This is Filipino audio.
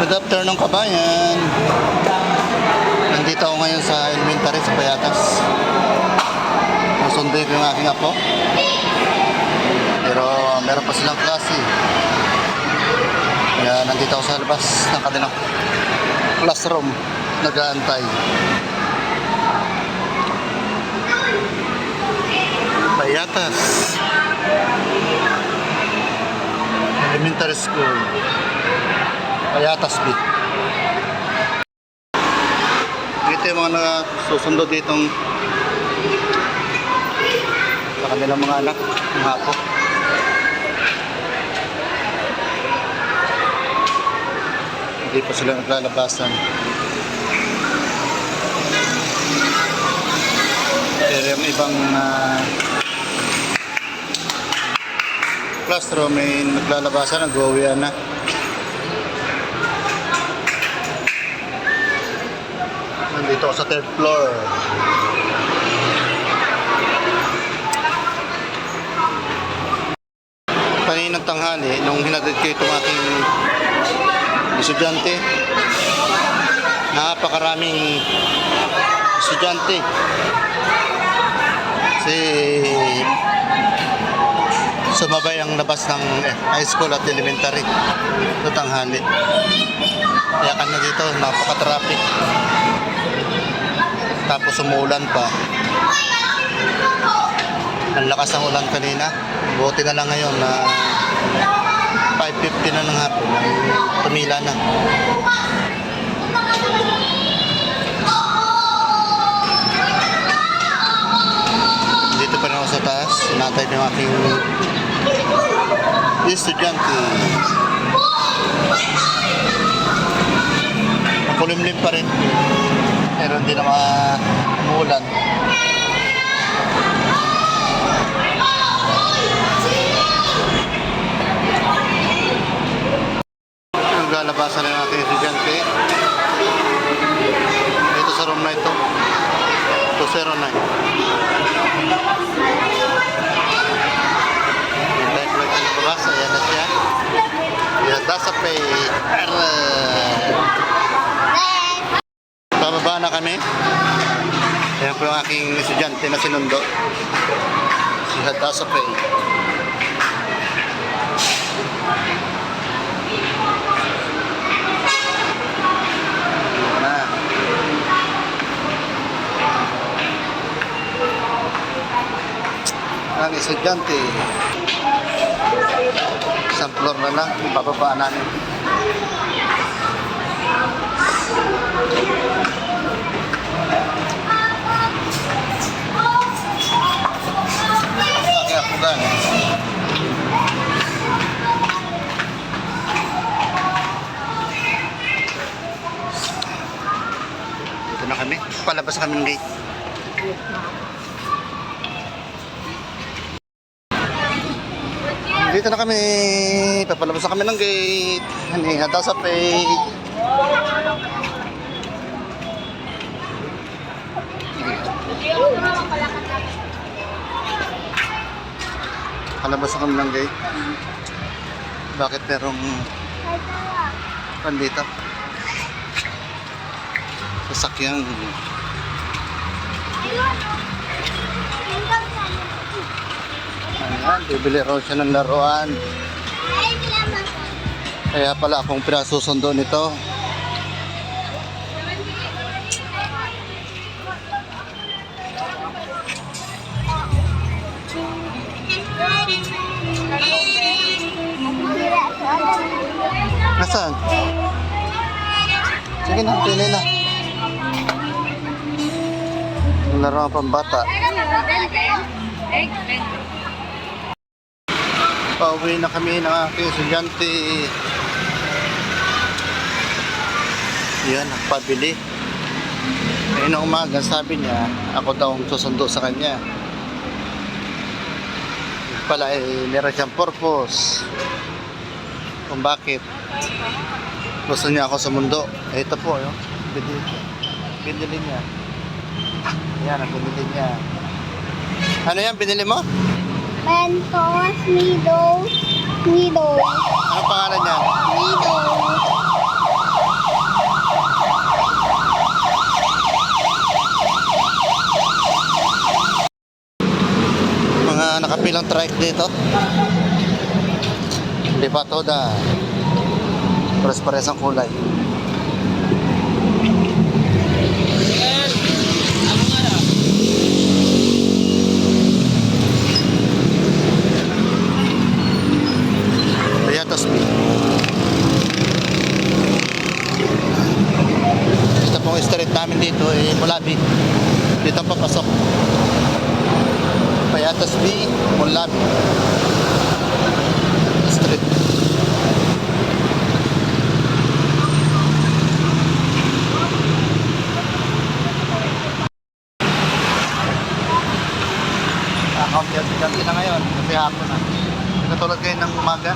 Good afternoon, kabayan. Nandito ako ngayon sa elementary sa Payatas. Nasunduin ko yung aking apo. Pero meron pa silang klase. Kaya nandito ako sa labas ng kanilang classroom. Nag-aantay. Payatas Elementary School, Payatas B. Dito yung mga nasusundo ditong sa kanilang mga anak, mga apo. Hindi pa sila naglalabasan. Pero yung ibang classroom may naglalabasan, nag-uwian na. Nandito ako sa 3rd floor. Kaninang tanghali, nung hinatid ko itong aking estudyante, napakaraming estudyante. Kasi sumabay ang labas ng high school at elementary sa tanghali. Kaya na dito, napaka-traffic. Tapos umuulan pa. Ang lakas ng ulan kanina. Buti na lang ngayon na 5:50 na ng hapon. Tumila na. Dito pa rin ako sa taas. Sinatay ng aking estudyante. Makulimlim pa rin. Pero hindi na umuulan. Naglalabasan na yung aking estudyante. Dito sa room na ito. 209. Hintay ko lang yung labas. Ayan na siya. Payatas B. Pababa na kami. Ayan po yung aking estudyante na sinundo. Si Payatas B. Ang estudyante, isang floor na lang, bababaan namin. Kaya po gano'n. Dito na kami, palabas kami ng gate. Dito na kami, papalabas na kami ng gate. Payatas B. Palabas na kami ng gate. Bakit merong pandito? Sasakyan. Ayan, bibili raw siya ng laruan. Kaya pala akong pinasusundo nito. Nasaan? Sige na, pili na. Yung laruan pambata. Pauwi na kami ng aking estudyante. Yan, nagpabili. Ngayon na umaga, sabi niya, ako daw ang susundo sa kanya. Pala meron siyang purpose. Kung bakit gusto niya ako sa mundo. Ito po, yun. Binili niya. Yan, ang binili niya. Ano yan, binili mo? Mentos, Nido. Ano pangalan niya? Nido. strike dito. Hindi pa toda. Pares-pares ang kulay. Payatas B. Ito pong street namin dito Mulabi. Dito ang papasok. Payatas B, Mulabi. Street. Kaunti-unti na ngayon kasi hapon na. Katulad kayo ng umaga.